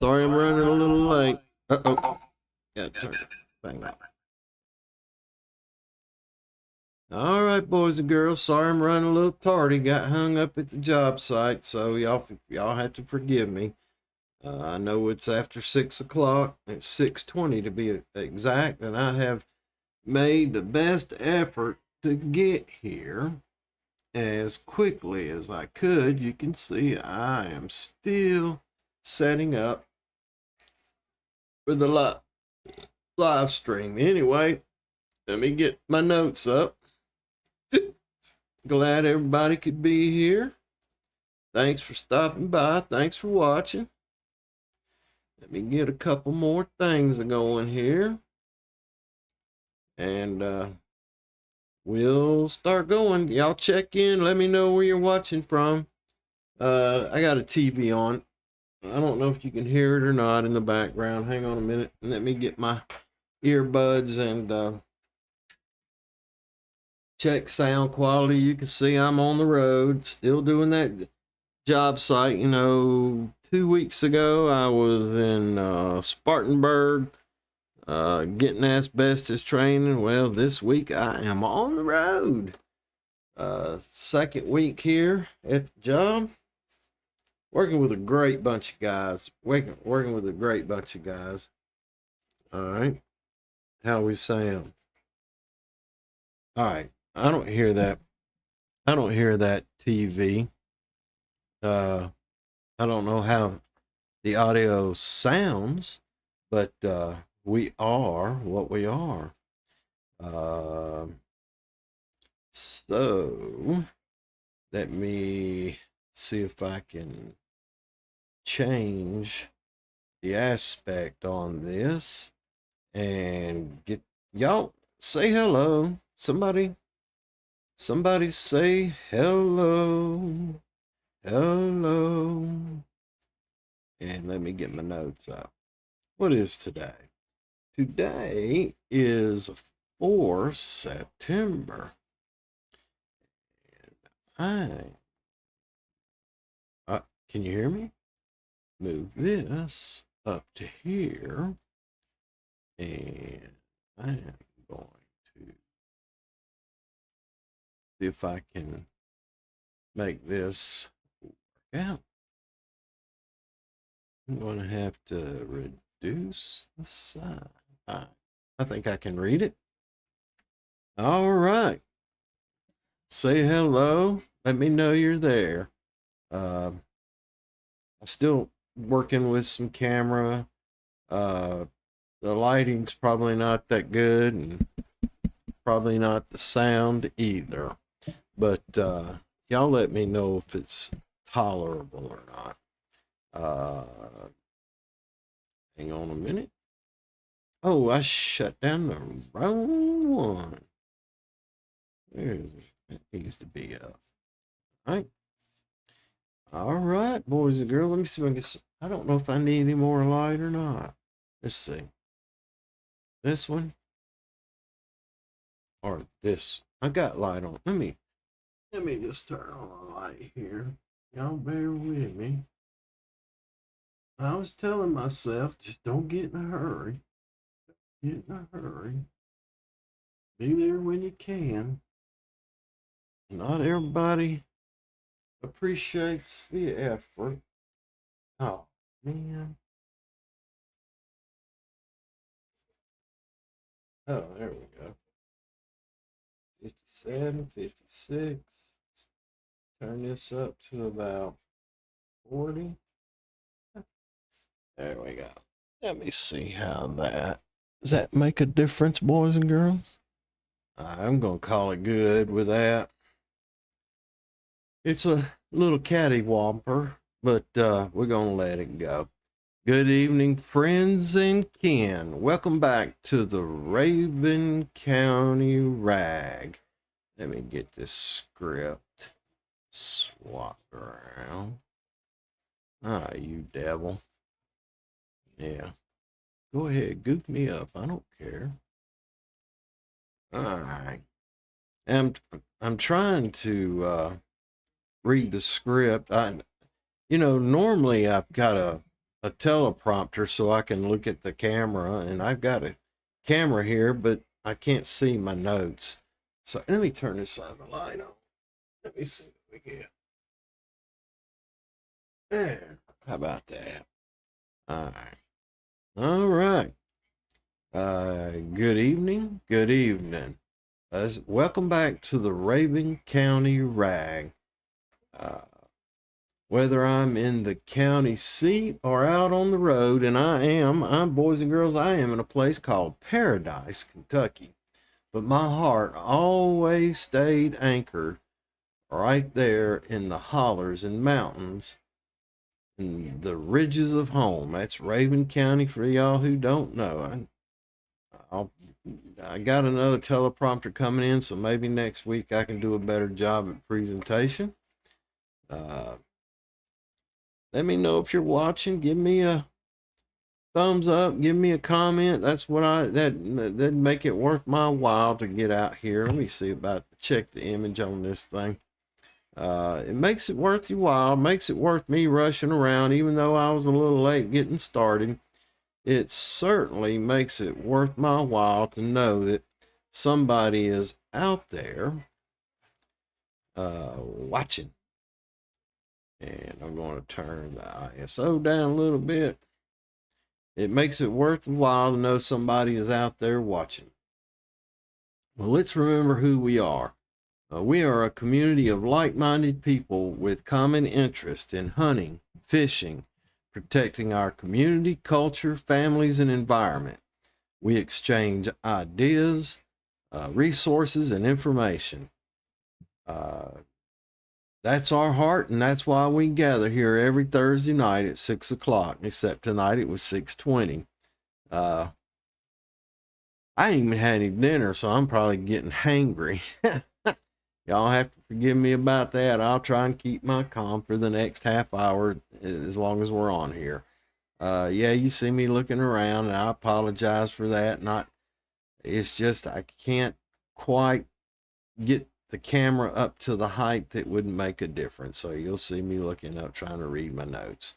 Sorry I'm running a little late. Uh-oh. Gotta turn the thing off. All right, boys and girls. Sorry I'm running a little tardy. Got hung up at the job site, so y'all have to forgive me. I know it's after 6 o'clock. It's 6:20 to be exact, and I have made the best effort to get here as quickly as I could. You can see I am still setting up for the live stream. Anyway, let me get my notes up. Glad everybody could be here. Thanks for stopping by. Thanks for watching. Let me get a couple more things going here. And we'll start going. Y'all check in. Let me know where you're watching from. I got a TV on. I don't know if you can hear it or not in the background. Hang on a minute. Let me get my earbuds and check sound quality. You can see I'm on the road, still doing that job site. 2 weeks ago I was in Spartanburg getting asbestos training. Well, this week I am on the road. Second week here at the job, working with a great bunch of guys. Working with a great bunch of guys. All right, how we sound? All right. I don't hear that. I don't hear that TV. I don't know how the audio sounds, but we are what we are. So let me see if I can change the aspect on this and get y'all say hello. Somebody say hello. Hello. And let me get my notes up. What is today? Today is 4th September. And can you hear me? Move this up to here. And I am going to see if I can make this work out. I'm going to have to reduce the size. I think I can read it. All right. Say hello. Let me know you're there. I'm still working with some camera. The lighting's probably not that good, and probably not the sound either. But y'all let me know if it's tolerable or not. Hang on a minute. Oh, I shut down the wrong one. Where is it? It needs to be up. All right, boys and girls. Let me see if I can. I don't know if I need any more light or not. Let's see. This one or this. I got light on. Let me just turn on the light here. Y'all bear with me. I was telling myself, just don't get in a hurry. Get in a hurry. Be there when you can. Not everybody appreciates the effort. Oh, man. Oh, there we go. 57, 56. Turn this up to about 40. There we go. Let me see how does that make a difference, boys and girls? I'm going to call it good with that. It's a little cattywomper, but we're going to let it go. Good evening, friends and kin. Welcome back to the Rabun County Rag. Let me get this script swapped around. Ah, you devil. Yeah. Go ahead, goof me up. I don't care. All right. I'm trying to read the script. Normally I've got a a teleprompter so I can look at the camera, and I've got a camera here, but I can't see my notes. So let me turn this other light on. Let me see what we get. There. How about that? All right. All right. Good evening. Good evening. Welcome back to the Rabun County Rag. Whether I'm in the county seat or out on the road, and I'm boys and girls, I am in a place called Paradise, Kentucky. But my heart always stayed anchored right there in the hollers and mountains and the ridges of home. That's Rabun County for y'all who don't know. I got another teleprompter coming in, so maybe next week I can do a better job at presentation. Let me know if you're watching. Give me a thumbs up. Give me a comment. That's what that'd make it worth my while to get out here. Let me see check the image on this thing. It makes it worth your while. It makes it worth me rushing around, even though I was a little late getting started. It certainly makes it worth my while to know that somebody is out there watching. And I'm going to turn the ISO down a little bit. It makes it worth the while to know somebody is out there watching. Well, let's remember who we are. We are a community of like-minded people with common interest in hunting, fishing, protecting our community, culture, families, and environment. We exchange ideas, resources, and information. That's our heart, and that's why we gather here every Thursday night at 6 o'clock, except tonight it was 6:20. I ain't even had any dinner, so I'm probably getting hangry. Y'all have to forgive me about that. I'll try and keep my calm for the next half hour as long as we're on here. Yeah, you see me looking around, and I apologize for that. It's just I can't quite get the camera up to the height that would make a difference. So you'll see me looking up, trying to read my notes.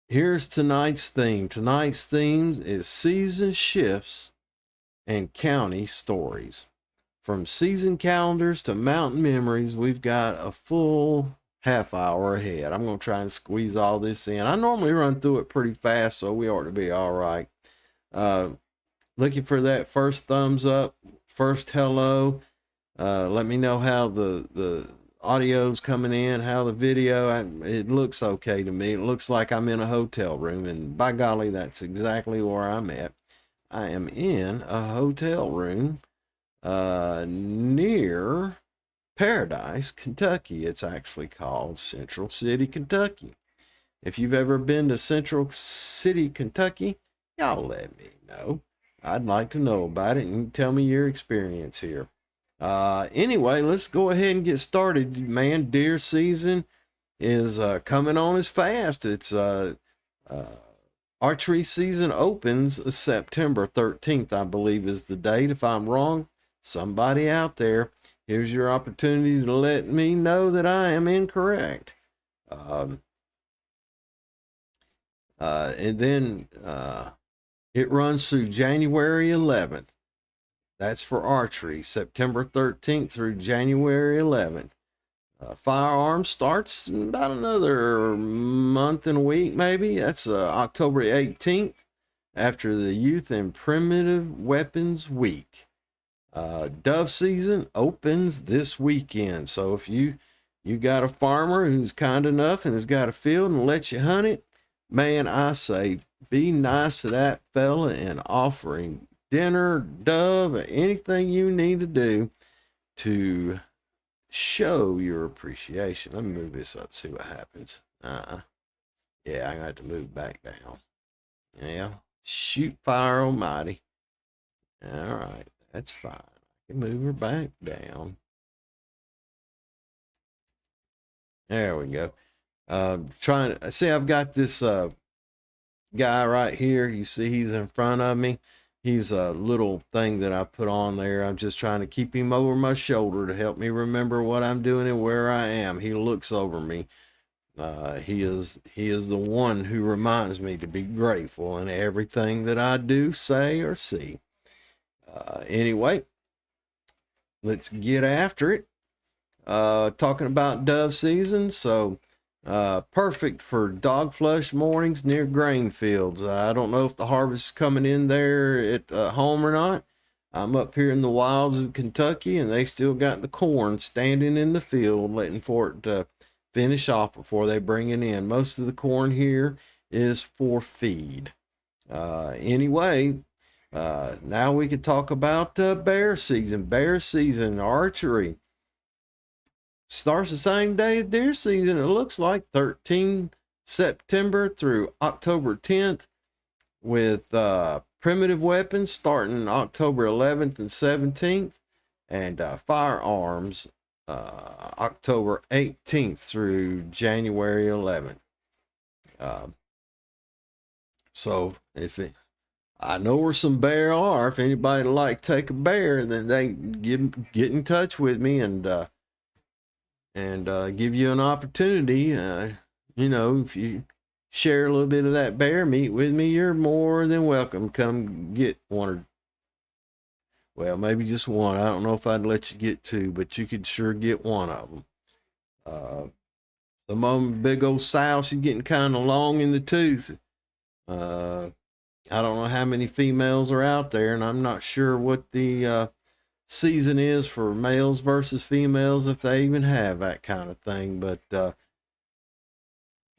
Here's tonight's theme. Tonight's theme is season shifts and county stories. From season calendars to mountain memories, we've got a full half hour ahead. I'm going to try and squeeze all this in. I normally run through it pretty fast, so we ought to be all right. Looking for that first thumbs up, first hello. Let me know how the audio's coming in, how the video. It looks okay to me. It looks like I'm in a hotel room, and by golly, that's exactly where I'm at. I am in a hotel room near Paradise, Kentucky. It's actually called Central City, Kentucky. If you've ever been to Central City, Kentucky, y'all let me know. I'd like to know about it, and tell me your experience here. Anyway, let's go ahead and get started, man. Deer season is coming on as fast. It's archery season opens September 13th, I believe is the date. If I'm wrong, somebody out there, here's your opportunity to let me know that I am incorrect. And then it runs through January 11th. That's for archery, September 13th through January 11th. Firearms starts in about another month and a week, maybe. That's October 18th, after the Youth and Primitive Weapons Week. Dove season opens this weekend. So if you got a farmer who's kind enough and has got a field and lets you hunt it, man, I say be nice to that fella and offer him dinner, dove, anything you need to do to show your appreciation. Let me move this up, see what happens. Yeah, I'm gonna have to move back down. Yeah, shoot fire almighty. All right, that's fine. I can move her back down. There we go. Trying to see, I've got this guy right here. You see he's in front of me. He's a little thing that I put on there. I'm just trying to keep him over my shoulder to help me remember what I'm doing and where I am. He looks over me He is the one who reminds me to be grateful in everything that I do, say, or see. Anyway, let's get after it. Talking about dove season, so perfect for dog flush mornings near grain fields. I don't know if the harvest is coming in there at home or not. I'm up here in the wilds of Kentucky, and they still got the corn standing in the field, waiting for it to finish off before they bring it in. Most of the corn here is for feed. Anyway, now we could talk about bear season. Bear season archery starts the same day as deer season. It looks like 13 September through October 10th, with primitive weapons starting October 11th and 17th, and firearms October 18th through January 11th. So I know where some bear are. If anybody would like to take a bear, then they get in touch with me and give you an opportunity. If you share a little bit of that bear meat with me, you're more than welcome. Come get one, or well, maybe just one. I don't know if I'd let you get two, but you could sure get one of them. Some of them, big old sow, she's getting kind of long in the tooth. I don't know how many females are out there, and I'm not sure what the season is for males versus females, if they even have that kind of thing. But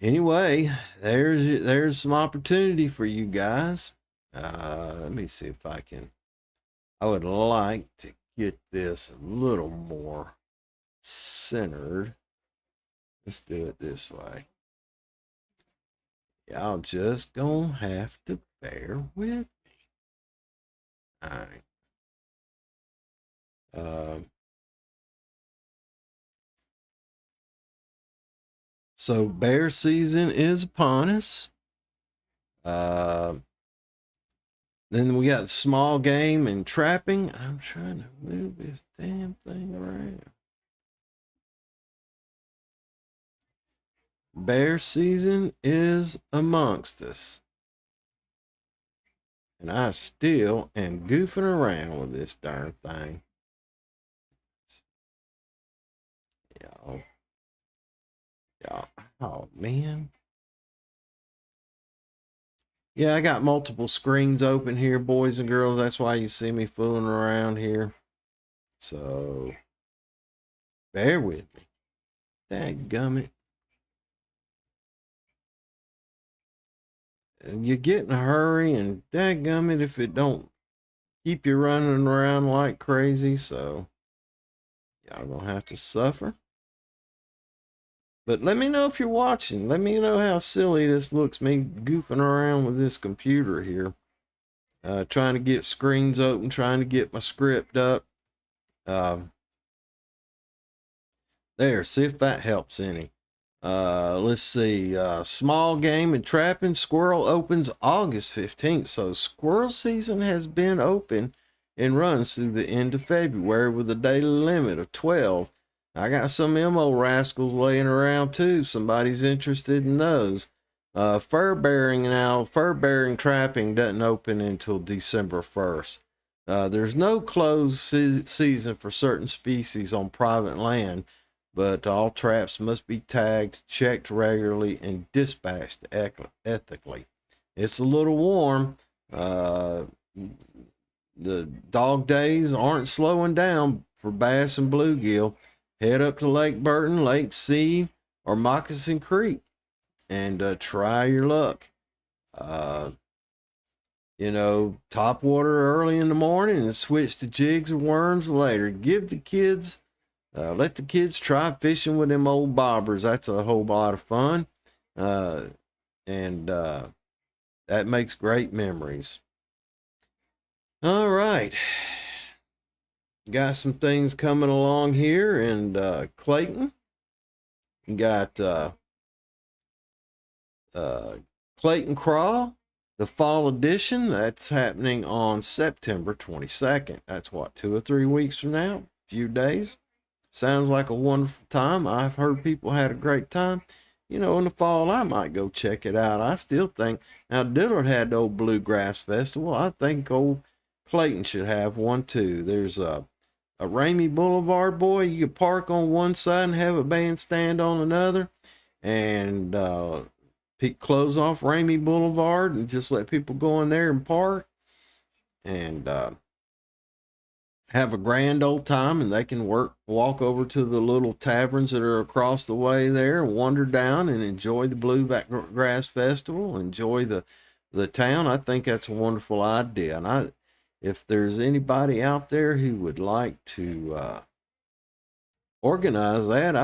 anyway, there's some opportunity for you guys. Let me see if I would like to get this a little more centered. Let's do it this way. Y'all just gonna have to bear with me. All right. So bear season is upon us. Then we got small game and trapping. I'm trying to move this damn thing around. Bear season is amongst us. And I still am goofing around with this darn thing. Y'all, oh man. Yeah, I got multiple screens open here, boys and girls. That's why you see me fooling around here. So, bear with me. Dadgummit. You get in a hurry, and dadgummit if it don't keep you running around like crazy. So, y'all gonna have to suffer. But let me know if you're watching. Let me know how silly this looks, me goofing around with this computer here. Trying to get screens open, trying to get my script up. There, see if that helps any. Let's see. Small game and trapping. Squirrel opens August 15th. So squirrel season has been open and runs through the end of February with a daily limit of 12. I got some MO rascals laying around too. Somebody's interested in those. Fur bearing trapping doesn't open until December 1st. There's no closed season for certain species on private land, but all traps must be tagged, checked regularly, and dispatched ethically. It's a little warm. The dog days aren't slowing down for bass and bluegill. Head up to Lake Burton, Lake C, or Moccasin Creek and try your luck. Top water early in the morning and switch to jigs or worms later. Let the kids try fishing with them old bobbers. That's a whole lot of fun. And that makes great memories. All right. Got some things coming along here in Clayton. Got Clayton Crawl, the fall edition. That's happening on September 22nd. That's 2 or 3 weeks from now, a few days. Sounds like a wonderful time. I've heard people had a great time. in the fall, I might go check it out. I still think, now Dillard had the old Bluegrass Festival. I think old Clayton should have one too. There's a Ramey Boulevard, boy. You could park on one side and have a bandstand on another, and close off Ramey Boulevard and just let people go in there and park and have a grand old time, and they can walk over to the little taverns that are across the way there and wander down and enjoy the Bluegrass Festival, enjoy the town. I think that's a wonderful idea. And if there's anybody out there who would like to organize that,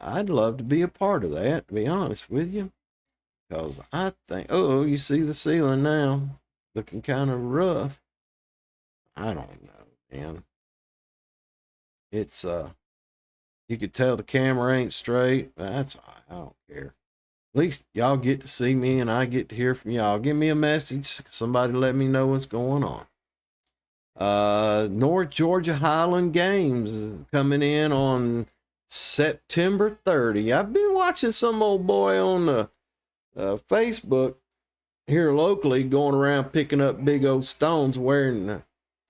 I'd love to be a part of that, to be honest with you. Because I think, oh, you see the ceiling now, looking kind of rough. I don't know, man. It's you could tell the camera ain't straight. I don't care. At least y'all get to see me and I get to hear from y'all. Give me a message. Somebody let me know what's going on. North Georgia Highland Games coming in on September 30. I've been watching some old boy on the Facebook here locally going around picking up big old stones wearing a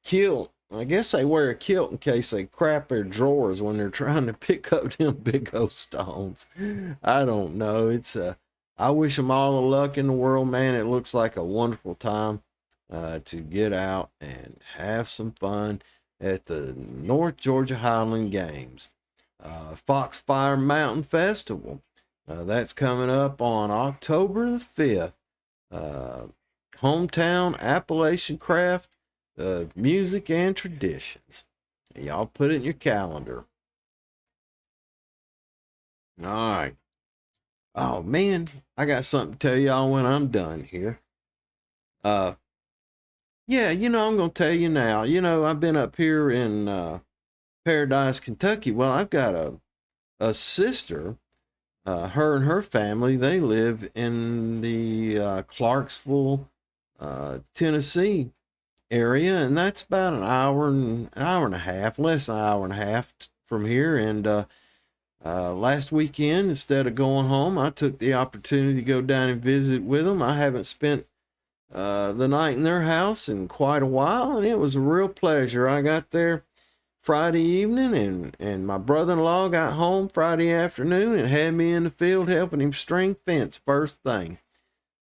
kilt. I guess they wear a kilt in case they crap their drawers when they're trying to pick up them big old stones. I don't know. I wish them all the luck in the world, man. It looks like a wonderful time to get out and have some fun at the North Georgia Highland Games. Foxfire Mountain Festival. That's coming up on October the 5th. Hometown Appalachian Craft, Music and Traditions. Y'all put it in your calendar. All right. Oh, man, I got something to tell y'all when I'm done here. Yeah, I'm going to tell you now. I've been up here in Paradise, Kentucky. Well, I've got a sister. Her and her family, they live in the Clarksville, Tennessee area, and that's about an hour and a half, less than an hour and a half from here. And last weekend, instead of going home, I took the opportunity to go down and visit with them. I haven't spent the night in their house in quite a while, and it was a real pleasure. I got there Friday evening, and my brother-in-law got home Friday afternoon and had me in the field helping him string fence first thing.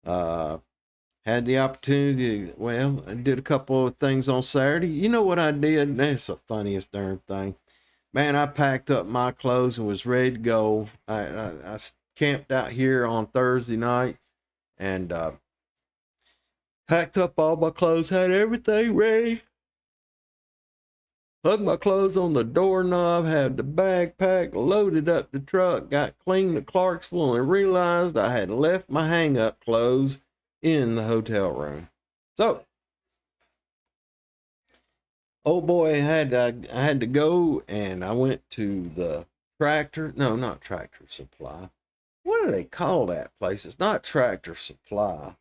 Had the opportunity to, well, I did a couple of things on Saturday. You know what I did? That's the funniest darn thing. Man, I packed up my clothes and was ready to go. I camped out here on Thursday night and packed up all my clothes, had everything ready. Hung my clothes on the doorknob, had the bag packed, loaded up the truck, got clean to Clarksville, and realized I had left my hang-up clothes in the hotel room. So, oh boy, I had to go, and I went to the not Tractor Supply. What do they call that place? It's not Tractor Supply.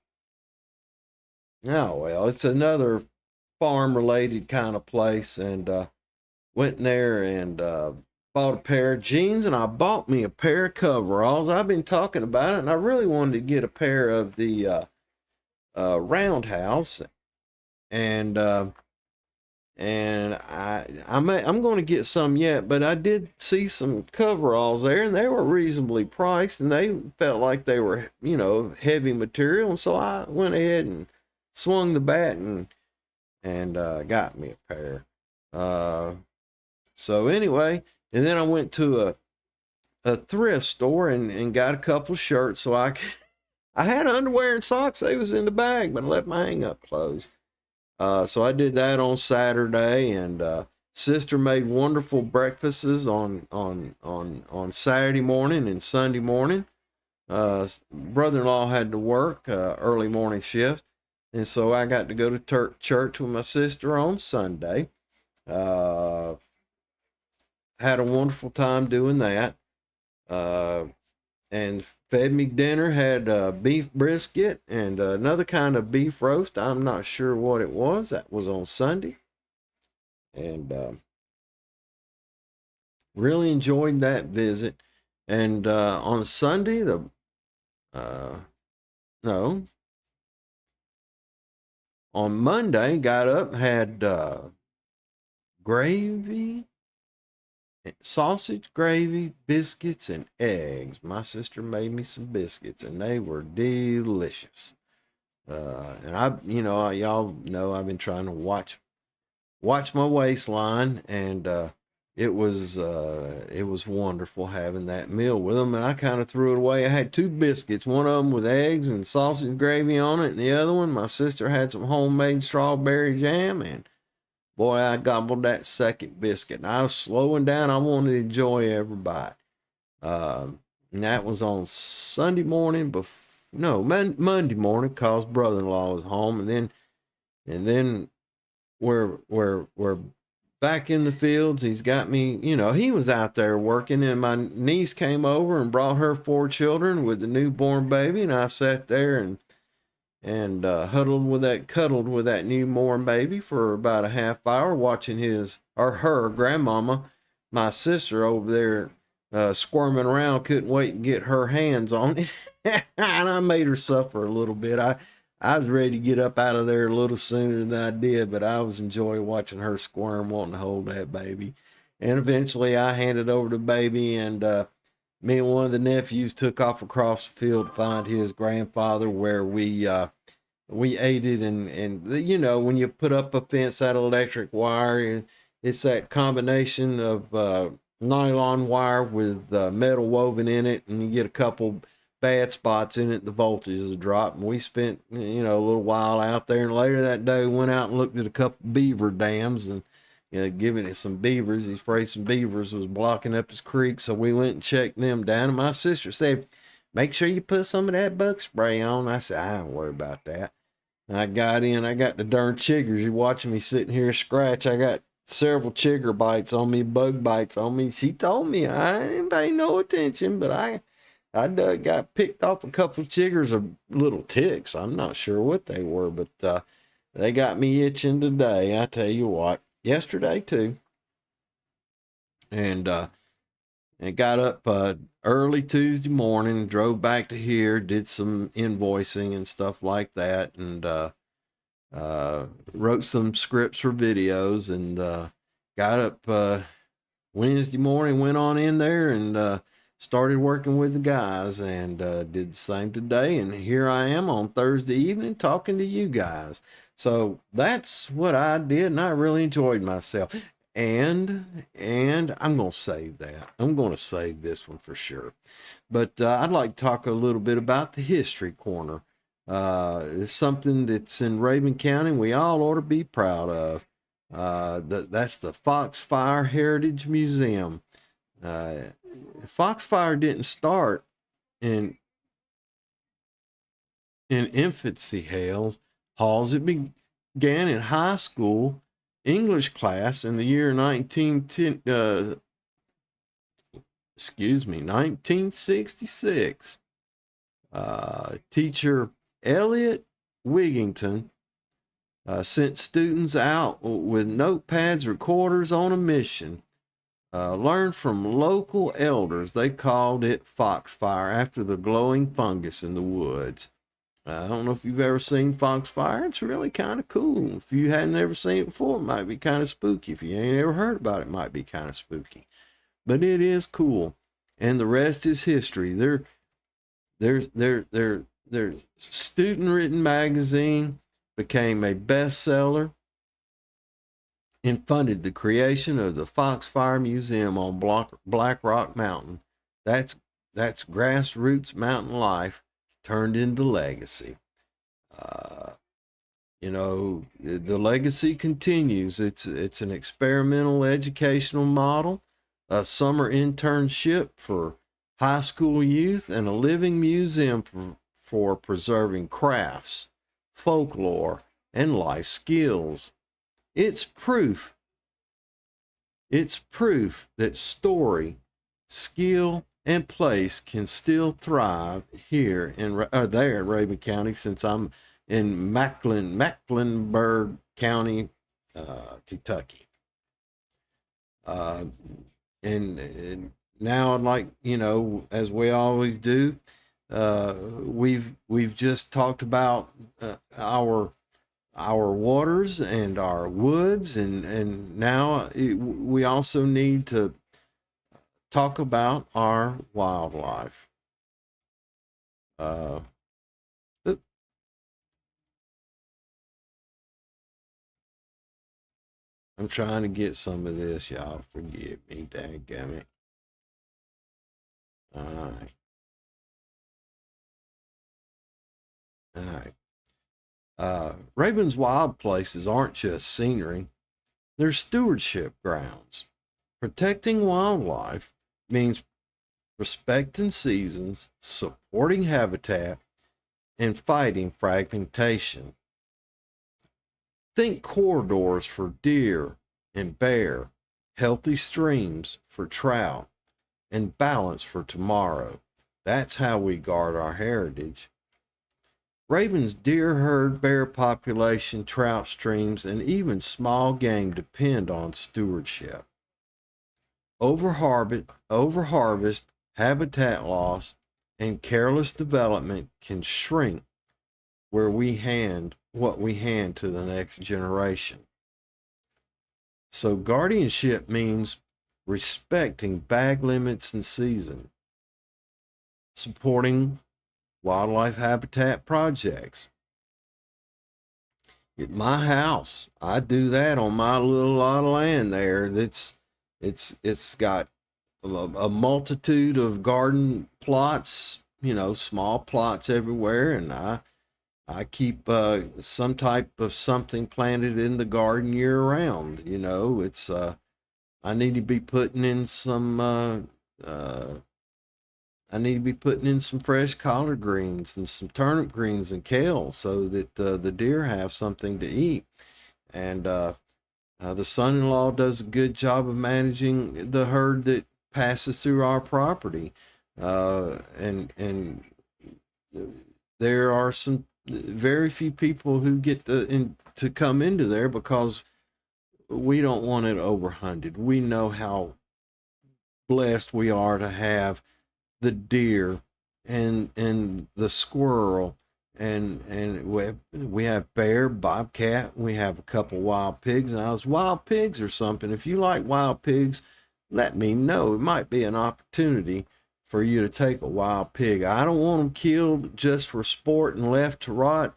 Oh, well, it's another farm-related kind of place, and went in there and bought a pair of jeans, and I bought me a pair of coveralls. I've been talking about it, and I really wanted to get a pair of the Roundhouse, and I'm going to get some yet, but I did see some coveralls there, and they were reasonably priced, and they felt like they were, heavy material, and so I went ahead and swung the bat and got me a pair. So anyway, and then I went to a thrift store and got a couple shirts so I had underwear and socks. They was in the bag, but I left my hang up clothes. So I did that on Saturday, and sister made wonderful breakfasts on Saturday morning and Sunday morning. Brother-in-law had to work early morning shift, and so I got to go to church with my sister on Sunday. Had a wonderful time doing that. And fed me dinner, had beef brisket and another kind of beef roast. I'm not sure what it was. That was on Sunday. And really enjoyed that visit. And on Sunday, no, on Monday, got up, had gravy, sausage gravy, biscuits, and eggs. My sister made me some biscuits, and they were delicious. And y'all know I've been trying to watch my waistline, and it was wonderful having that meal with them. And I kind of threw it away. I had two biscuits, one of them with eggs and sausage gravy on it, and the other one, my sister had some homemade strawberry jam, and boy, I gobbled that second biscuit. And I was slowing down. I wanted to enjoy every bite. And that was on Sunday morning, Monday morning, cause brother-in-law was home, and then we're back in the fields. He's got me, he was out there working, and my niece came over and brought her 4 children with the newborn baby, and I sat there and cuddled with that newborn baby for about a half hour, watching her grandmama, my sister, over there squirming around, couldn't wait to get her hands on it. And I made her suffer a little bit. I was ready to get up out of there a little sooner than I did, but I was enjoying watching her squirm, wanting to hold that baby. And eventually I handed over the baby, and me and one of the nephews took off across the field to find his grandfather, where we ate it. And when you put up a fence out of electric wire, it's that combination of nylon wire with metal woven in it, and you get a couple bad spots in it, the voltage is dropped. And we spent a little while out there, and later that day went out and looked at a couple beaver dams, and giving it some beavers. He's afraid some beavers was blocking up his creek, so we went and checked them down. And my sister said, make sure you put some of that bug spray on. I said, I don't worry about that. And I got the darn chiggers. You're watching me sitting here scratch. I got several chigger bites on me, bug bites on me. She told me I didn't pay no attention, but I got picked off a couple of chiggers of little ticks. I'm not sure what they were, but they got me itching today. I tell you what, yesterday too. And got up early Tuesday morning, drove back to here, did some invoicing and stuff like that, and wrote some scripts for videos, and got up Wednesday morning, went on in there and started working with the guys, and did the same today. And here I am on Thursday evening talking to you guys. So that's what I did, and I really enjoyed myself. And I'm going to save that. I'm going to save this one for sure. But I'd like to talk a little bit about the History Corner. It's something that's in Rabun County we all ought to be proud of. That's the Foxfire Heritage Museum. Foxfire didn't start in infancy halls. It began in high school English class in the year 1966. Teacher Elliot Wigington sent students out with notepads, recorders on a mission. Learned from local elders. They called it Foxfire after the glowing fungus in the woods. I don't know if you've ever seen Foxfire. It's really kind of cool. If you hadn't ever seen it before, it might be kind of spooky. If you ain't ever heard about it, it might be kind of spooky. But it is cool. And the rest is history. Their student-written magazine became a bestseller and funded the creation of the Foxfire Museum on Black Rock Mountain. That's grassroots mountain life turned into legacy. The legacy continues. It's an experimental educational model, a summer internship for high school youth, and a living museum for preserving crafts, folklore, and life skills. It's proof that story, skill, and place can still thrive here there in Rabun County, since I'm in Mecklenburg County, Kentucky. And now, like, as we always do, we've just talked about our waters and our woods, and now we also need to talk about our wildlife. Uh, I'm trying to get some of this, y'all. Forgive me, dadgummit. All right, all right. Rabun's wild places aren't just scenery; they're stewardship grounds. Protecting wildlife means respecting seasons, supporting habitat, and fighting fragmentation. Think corridors for deer and bear, healthy streams for trout, and balance for tomorrow. That's how we guard our heritage. Rabun's deer herd, bear population, trout streams, and even small game depend on stewardship. Overharvest, habitat loss, and careless development can shrink what we hand to the next generation. So guardianship means respecting bag limits and season, supporting wildlife habitat projects. At my house, I do that on my little lot of land there. It's got a multitude of garden plots, small plots everywhere, and I keep some type of something planted in the garden year round. It's I need to be putting in some I need to be putting in some fresh collard greens and some turnip greens and kale so that the deer have something to eat. And the son-in-law does a good job of managing the herd that passes through our property. And there are some very few people who get to come into there because we don't want it overhunted. We know how blessed we are to have the deer and the squirrel, and we have bear, bobcat, we have a couple wild pigs. Now, those wild pigs or something, if you like wild pigs, let me know. It might be an opportunity for you to take a wild pig. I don't want them killed just for sport and left to rot.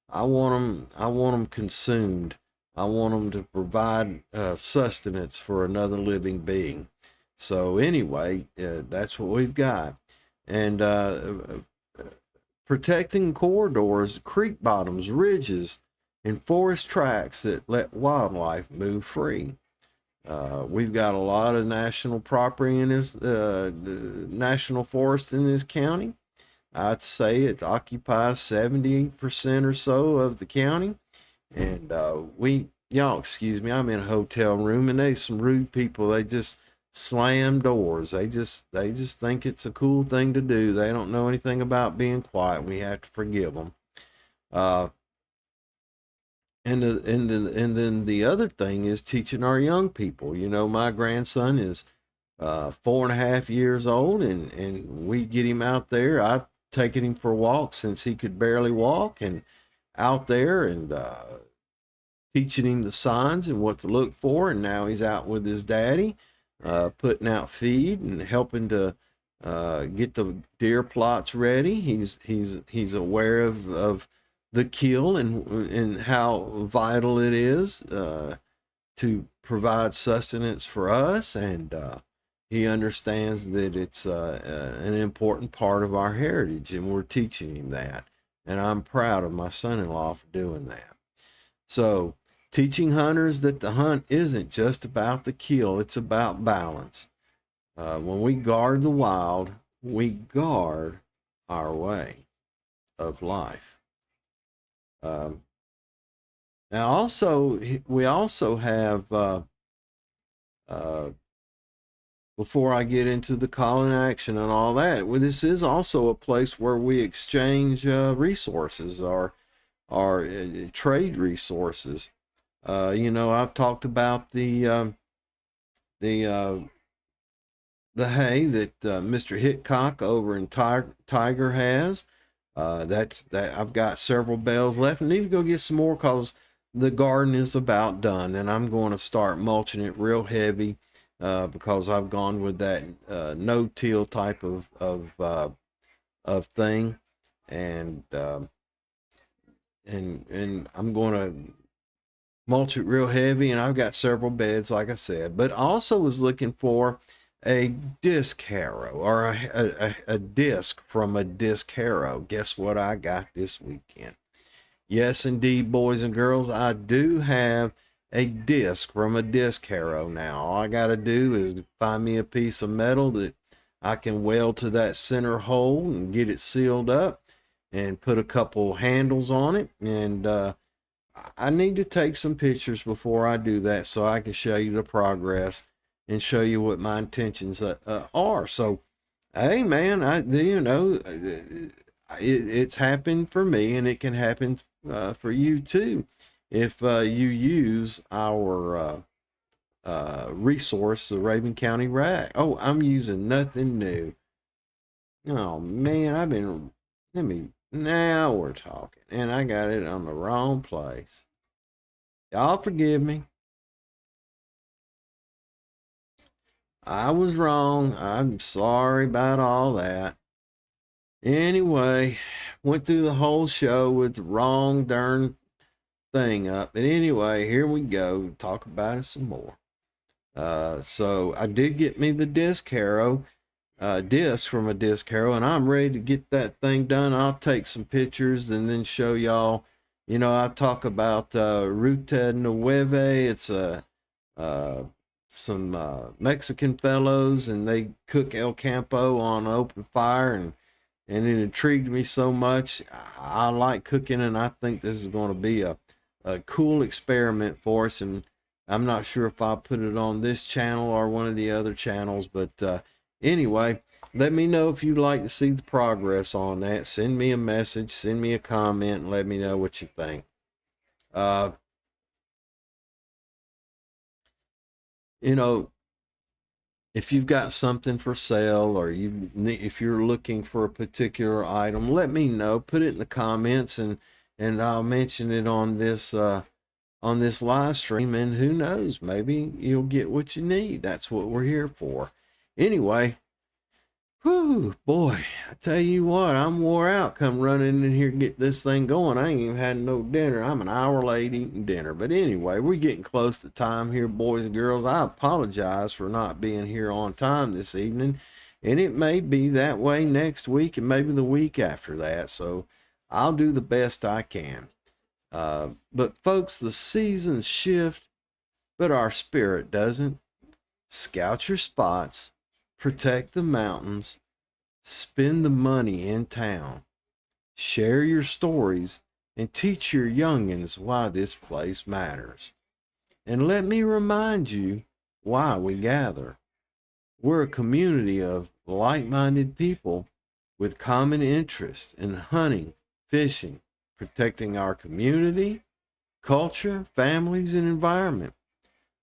I want them consumed. I want them to provide sustenance for another living being. So anyway, that's what we've got. And protecting corridors, creek bottoms, ridges, and forest tracts that let wildlife move free. We've got a lot of national property in this national forest in this county. I'd say it occupies 70% or so of the county. And y'all excuse me, I'm in a hotel room and there's some rude people. They just slam doors. They just think it's a cool thing to do. They don't know anything about being quiet. We have to forgive them. And then the other thing is teaching our young people. My grandson is 4.5 years old, and we get him out there. I've taken him for a walk since he could barely walk, and out there and teaching him the signs and what to look for. And now he's out with his daddy, putting out feed and helping to get the deer plots ready. He's aware of the kill and how vital it is to provide sustenance for us, and he understands that it's an important part of our heritage, and we're teaching him that. And I'm proud of my son-in-law for doing that. So, teaching hunters that the hunt isn't just about the kill, it's about balance. When we guard the wild, we guard our way of life. Now, also, we also have, before I get into the call and action and all that, this is also a place where we exchange resources, our trade resources. I've talked about the the hay that Mr. Hitchcock over in Tiger has. That I've got several bales left. I need to go get some more because the garden is about done, and I'm going to start mulching it real heavy because I've gone with that no-till type of thing, and and I'm going to mulch it real heavy, and I've got several beds, like I said, but also was looking for a disc harrow or a disc from a disc harrow. Guess what I got this weekend? Yes, indeed, boys and girls, I do have a disc from a disc harrow now. All I got to do is find me a piece of metal that I can weld to that center hole and get it sealed up and put a couple handles on it. And I need to take some pictures before I do that so I can show you the progress and show you what my intentions are. So, hey, man, it's happened for me, and it can happen for you too if you use our resource, the Rabun County Rag. Oh, I'm using nothing new. Oh man, now we're talking, and I got it on the wrong place. Y'all forgive me. I was wrong. I'm sorry about all that. Anyway, went through the whole show with the wrong darn thing up. But anyway, here we go. Talk about it some more. So I did get me the disc harrow, disc from a disc harrow, and I'm ready to get that thing done. I'll take some pictures and then show y'all. You know, I talk about Ruta Nueve. It's some Mexican fellows, and they cook El Campo on open fire, and it intrigued me so much. I like cooking, and I think this is going to be a cool experiment for us. And I'm not sure if I'll put it on this channel or one of the other channels, but anyway, let me know if you'd like to see the progress on that. Send me a message, send me a comment, and let me know what you think. You know, if you've got something for sale, or if you're looking for a particular item, let me know. Put it in the comments, and I'll mention it on this live stream, and who knows, maybe you'll get what you need. That's what we're here for. Anyway, whew, boy, I tell you what, I'm wore out. Come running in here to get this thing going. I ain't even had no dinner. I'm an hour late eating dinner. But anyway, we're getting close to time here, boys and girls. I apologize for not being here on time this evening, and it may be that way next week and maybe the week after that. So I'll do the best I can. But folks, the seasons shift, but our spirit doesn't. Scout your spots, protect the mountains, spend the money in town, share your stories, and teach your youngins why this place matters. And let me remind you why we gather. We're a community of like-minded people with common interests in hunting, fishing, protecting our community, culture, families, and environment.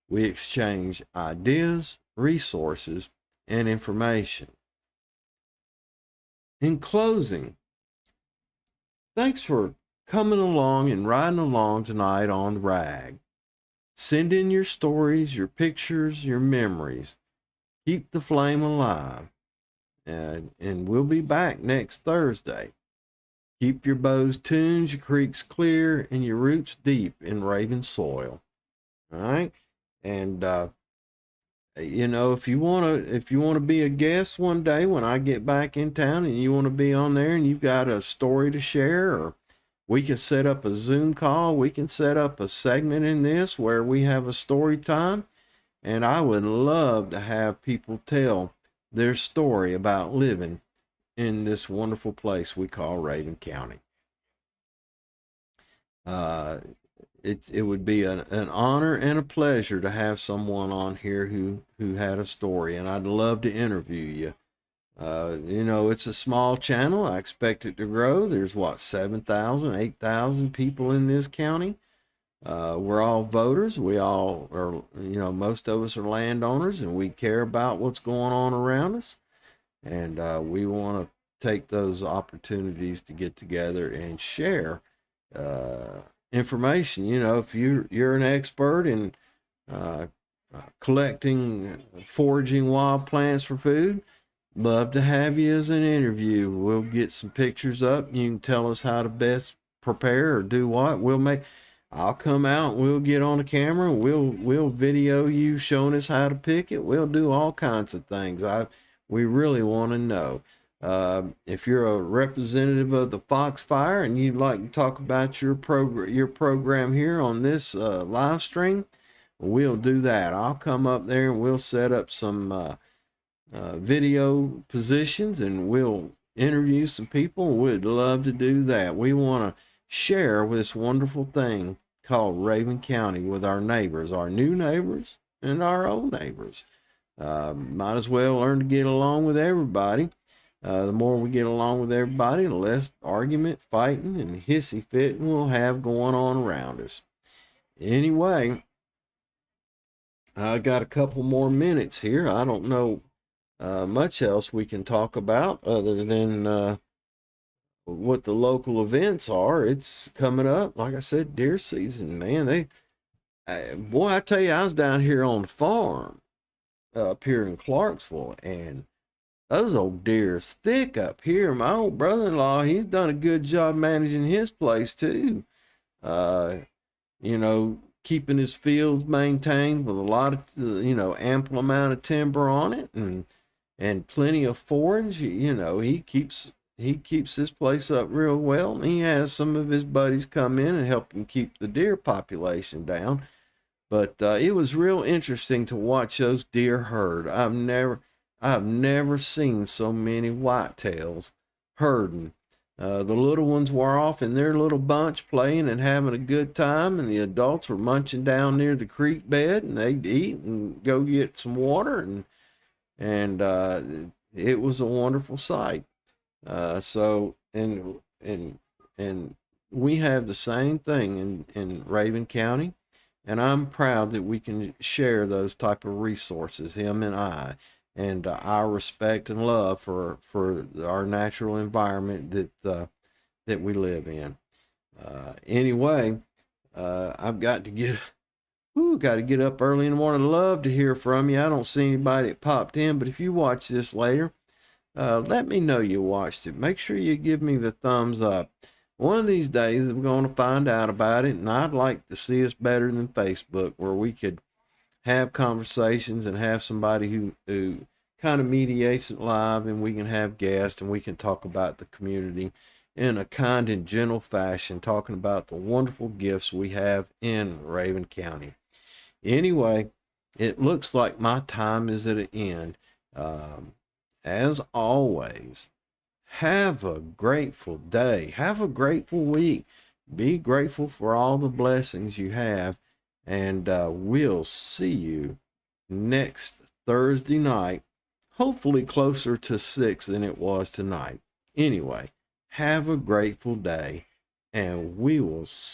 We exchange ideas, resources, and information. In closing, thanks for coming along and riding along tonight on the Rag. Send in your stories, your pictures, your memories. Keep the flame alive. And we'll be back next Thursday. Keep your bows tuned, your creeks clear, and your roots deep in Raven soil. All right? And you know, if you wanna be a guest one day when I get back in town, and you want to be on there, and you've got a story to share, or we can set up a Zoom call. We can set up a segment in this where we have a story time, and I would love to have people tell their story about living in this wonderful place we call Raven County. It would be an honor and a pleasure to have someone on here who had a story, and I'd love to interview you. You know, it's a small channel. I expect it to grow. There's 7,000, 8,000 people in this county. We're all voters. We all are, most of us are landowners, and we care about what's going on around us. And we want to take those opportunities to get together and share information. If you're an expert in uh, collecting, foraging wild plants for food, love to have you as an interview. We'll get some pictures up. You can tell us how to best prepare or do what. I'll come out. We'll get on the camera. We'll video you showing us how to pick it. We'll do all kinds of things. We really want to know. If you're a representative of the Foxfire and you'd like to talk about your program here on this live stream, we'll do that. I'll come up there and we'll set up some video positions and we'll interview some people. We'd love to do that. We want to share this wonderful thing called Rabun County with our neighbors, our new neighbors and our old neighbors. Might as well learn to get along with everybody. The more we get along with everybody, the less argument, fighting, and hissy fitting we'll have going on around us. Anyway, I got a couple more minutes here. I don't know much else we can talk about other than what the local events are. It's coming up. Like I said, deer season, man. Boy, I tell you, I was down here on the farm up here in Clarksville, and those old deer's thick up here. My old brother-in-law, he's done a good job managing his place too. Keeping his fields maintained with a lot of, ample amount of timber on it and plenty of forage. He keeps his place up real well. And he has some of his buddies come in and help him keep the deer population down. But it was real interesting to watch those deer herd. I've never seen so many whitetails herding. The little ones were off in their little bunch playing and having a good time, and the adults were munching down near the creek bed, and they'd eat and go get some water, and it was a wonderful sight. And we have the same thing in Rabun County, and I'm proud that we can share those type of resources, him and I, and our respect and love for our natural environment that we live in. Anyway, I've got to get up early in the morning. I'd love to hear from you. I don't see anybody that popped in, but if you watch this later, let me know you watched it. Make sure you give me the thumbs up. One of these days, I'm going to find out about it, and I'd like to see us better than Facebook, where we could have conversations and have somebody who kind of mediates it live, and we can have guests and we can talk about the community in a kind and gentle fashion, talking about the wonderful gifts we have in Rabun County. Anyway, it looks like my time is at an end. As always, have a grateful day. Have a grateful week. Be grateful for all the blessings you have. And we'll see you next Thursday night, hopefully closer to 6 than it was tonight. Anyway, have a grateful day, and we will see